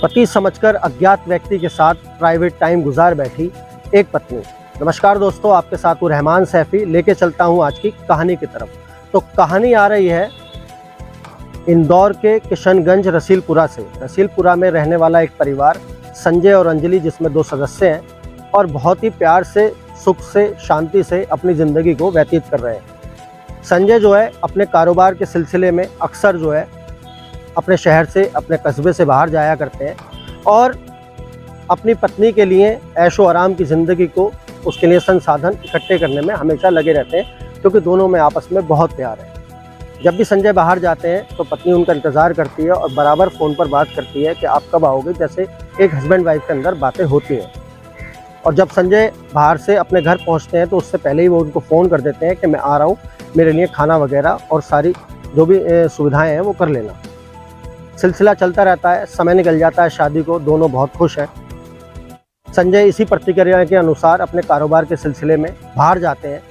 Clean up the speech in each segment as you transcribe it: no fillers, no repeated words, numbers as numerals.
पति समझकर अज्ञात व्यक्ति के साथ प्राइवेट टाइम गुजार बैठी एक पत्नी। नमस्कार दोस्तों, आपके साथ हूँ रहमान सैफी। लेके चलता हूँ आज की कहानी की तरफ। तो कहानी आ रही है इंदौर के किशनगंज रसीलपुरा से। रसीलपुरा में रहने वाला एक परिवार संजय और अंजलि, जिसमें 2 सदस्य हैं और बहुत ही प्यार से, सुख से, शांति से अपनी ज़िंदगी को व्यतीत कर रहे हैं। संजय जो है अपने कारोबार के सिलसिले में अक्सर जो है अपने शहर से, अपने कस्बे से बाहर जाया करते हैं और अपनी पत्नी के लिए ऐशो आराम की ज़िंदगी को, उसके लिए संसाधन इकट्ठे करने में हमेशा लगे रहते हैं, क्योंकि दोनों में आपस में बहुत प्यार है। जब भी संजय बाहर जाते हैं तो पत्नी उनका इंतज़ार करती है और बराबर फ़ोन पर बात करती है कि आप कब आओगे, जैसे एक हस्बैंड वाइफ के अंदर बातें होती हैं। और जब संजय बाहर से अपने घर पहुंचते हैं तो उससे पहले ही वो उनको फ़ोन कर देते हैं कि मैं आ रहा हूँ, मेरे लिए खाना वगैरह और सारी जो भी सुविधाएँ हैं वो कर लेना। सिलसिला चलता रहता है, समय निकल जाता है शादी को, दोनों बहुत खुश हैं। संजय इसी प्रतिक्रिया के अनुसार अपने कारोबार के सिलसिले में बाहर जाते हैं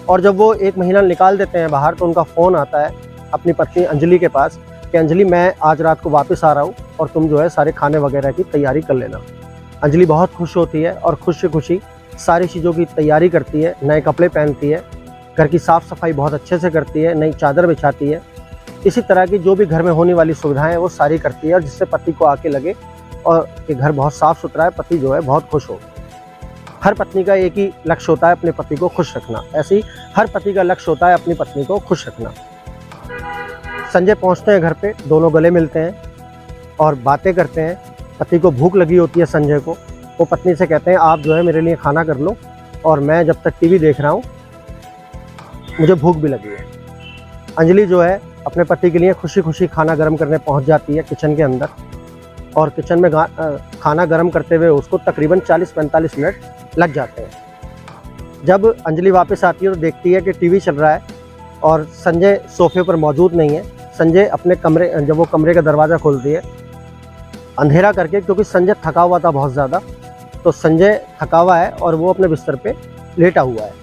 और जब वो 1 महीना निकाल देते हैं बाहर तो उनका फ़ोन आता है अपनी पत्नी अंजलि के पास कि अंजलि, मैं आज रात को वापस आ रहा हूँ और तुम जो है सारे खाने वगैरह की तैयारी कर लेना। अंजलि बहुत खुश होती है और खुशी खुशी सारी चीज़ों की तैयारी करती है, नए कपड़े पहनती है, घर की साफ़ सफाई बहुत अच्छे से करती है, नई चादर बिछाती है। इसी तरह की जो भी घर में होने वाली सुविधाएं हैं वो सारी करती है और जिससे पति को आके लगे और कि घर बहुत साफ़ सुथरा है, पति जो है बहुत खुश हो। हर पत्नी का एक ही लक्ष्य होता है अपने पति को खुश रखना। ऐसे ही हर पति का लक्ष्य होता है अपनी पत्नी को खुश रखना। संजय पहुंचते हैं घर पे, दोनों गले मिलते हैं और बातें करते हैं। पति को भूख लगी होती है संजय को। वो पत्नी से कहते हैं आप जो है मेरे लिए खाना कर लो और मैं जब तक टीवी देख रहा हूँ मुझे भूख भी लगी है। अंजलि जो है अपने पति के लिए खुशी खुशी खाना गर्म करने पहुंच जाती है किचन के अंदर और किचन में खाना गर्म करते हुए उसको तकरीबन 40-45 मिनट लग जाते हैं। जब अंजलि वापस आती है तो देखती है कि टीवी चल रहा है और संजय सोफे पर मौजूद नहीं है। संजय अपने कमरे, जब वो कमरे का दरवाज़ा खोलती है अंधेरा करके, क्योंकि संजय थका हुआ था बहुत ज़्यादा, तो संजय थका हुआ है और वो अपने बिस्तर पे लेटा हुआ है।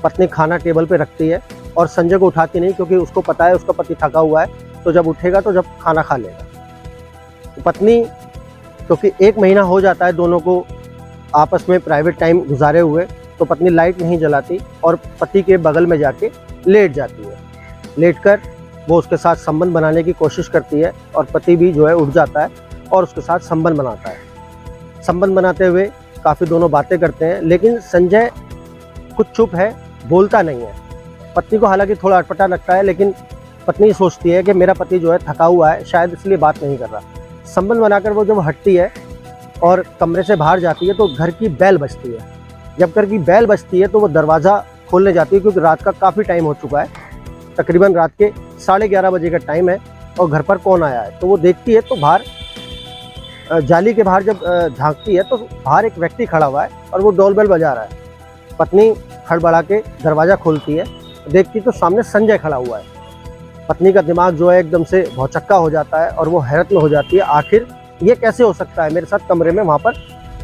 पत्नी खाना टेबल पे रखती है और संजय को उठाती नहीं, क्योंकि उसको पता है उसका पति थका हुआ है, तो जब उठेगा तो जब खाना खा लेगा। तो पत्नी, क्योंकि 1 महीना हो जाता है दोनों को आपस में प्राइवेट टाइम गुजारे हुए, तो पत्नी लाइट नहीं जलाती और पति के बगल में जाके लेट जाती है। लेटकर वो उसके साथ संबंध बनाने की कोशिश करती है और पति भी जो है उठ जाता है और उसके साथ संबंध बनाता है। संबंध बनाते हुए काफ़ी दोनों बातें करते हैं, लेकिन संजय कुछ चुप है, बोलता नहीं है। पत्नी को हालांकि थोड़ा अटपटा लगता है, लेकिन पत्नी सोचती है कि मेरा पति जो है थका हुआ है, शायद इसलिए बात नहीं कर रहा। संबंध बनाकर वो जब हटती है और कमरे से बाहर जाती है तो घर की बेल बजती है। जब घर की बेल बजती है तो वो दरवाज़ा खोलने जाती है, क्योंकि रात का काफ़ी टाइम हो चुका है, तकरीबन रात के 11:30 बजे का टाइम है और घर पर कौन आया है। तो वो देखती है तो बाहर, जाली के बाहर जब झांकती है तो बाहर एक व्यक्ति खड़ा हुआ है और वो डोरबेल बजा रहा है। पत्नी खड़बड़ा के दरवाज़ा खोलती है, देखती तो सामने संजय खड़ा हुआ है। पत्नी का दिमाग जो है एकदम से भौचक्का हो जाता है और वो हैरत में हो जाती है, आखिर ये कैसे हो सकता है, मेरे साथ कमरे में वहाँ पर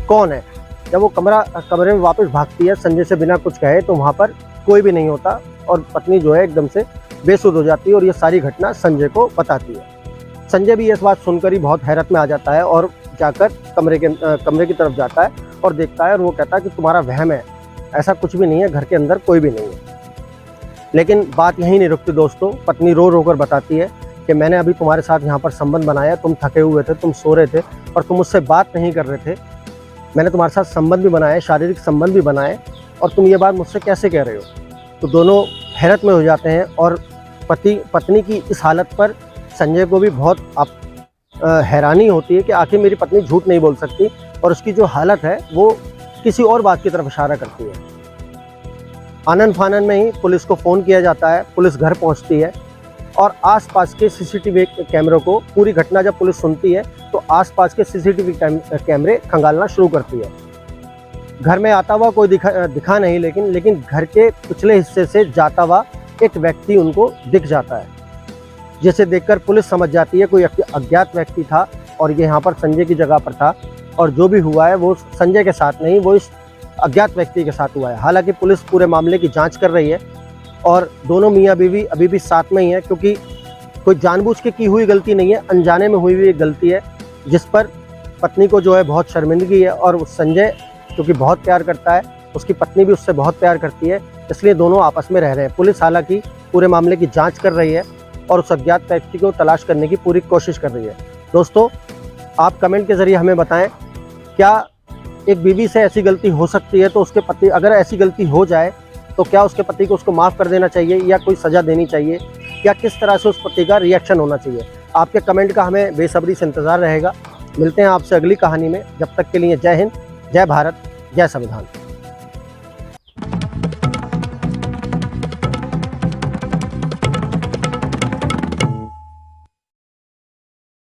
कौन है। जब वो कमरे में वापस भागती है संजय से बिना कुछ कहे, तो वहाँ पर कोई भी नहीं होता और पत्नी जो है एकदम से बेसुध हो जाती है और ये सारी घटना संजय को बताती है। संजय भी इस बात सुनकर ही बहुत हैरत में आ जाता है और जाकर कमरे की तरफ जाता है और देखता है और वो कहता है कि तुम्हारा वहम है, ऐसा कुछ भी नहीं है, घर के अंदर कोई भी नहीं है। लेकिन बात यहीं नहीं रुकती दोस्तों। पत्नी रो रो कर बताती है कि मैंने अभी तुम्हारे साथ यहाँ पर संबंध बनाया, तुम थके हुए थे, तुम सो रहे थे और तुम मुझसे बात नहीं कर रहे थे। मैंने तुम्हारे साथ संबंध भी बनाए, शारीरिक संबंध भी बनाए, और तुम ये बात मुझसे कैसे कह रहे हो। तो दोनों हैरत में हो जाते हैं और पत्नी की इस हालत पर संजय को भी बहुत हैरानी होती है कि आखिर मेरी पत्नी झूठ नहीं बोल सकती, और उसकी जो हालत है वो किसी और बात की तरफ इशारा करती है। आनन फानन में ही पुलिस को फ़ोन किया जाता है। पुलिस घर पहुंचती है और आसपास के सीसीटीवी कैमरों को, पूरी घटना जब पुलिस सुनती है तो आसपास के सीसीटीवी कैमरे खंगालना शुरू करती है। घर में आता हुआ कोई दिखा नहीं, लेकिन घर के पिछले हिस्से से जाता हुआ एक व्यक्ति उनको दिख जाता है, जिसे देखकर पुलिस समझ जाती है कोई अज्ञात व्यक्ति था और ये यहाँ पर संजय की जगह पर था, और जो भी हुआ है वो संजय के साथ नहीं, वो इस अज्ञात व्यक्ति के साथ हुआ है। हालांकि पुलिस पूरे मामले की जांच कर रही है और दोनों मियाँ बीवी अभी भी साथ में ही है, क्योंकि कोई जानबूझ के की हुई गलती नहीं है, अनजाने में हुई हुई एक गलती है जिस पर पत्नी को जो है बहुत शर्मिंदगी है, और उस संजय क्योंकि बहुत प्यार करता है, उसकी पत्नी भी उससे बहुत प्यार करती है, इसलिए दोनों आपस में रह रहे हैं। पुलिस हालांकि पूरे मामले की जांच कर रही है और उस अज्ञात व्यक्ति को तलाश करने की पूरी कोशिश कर रही है। दोस्तों, आप कमेंट के ज़रिए हमें बताएं, क्या एक बीवी से ऐसी गलती हो सकती है? तो उसके पति, अगर ऐसी गलती हो जाए तो क्या उसके पति को उसको माफ़ कर देना चाहिए या कोई सज़ा देनी चाहिए, या किस तरह से उस पति का रिएक्शन होना चाहिए? आपके कमेंट का हमें बेसब्री से इंतज़ार रहेगा। मिलते हैं आपसे अगली कहानी में। जब तक के लिए जय हिंद, जय भारत, जय संविधान।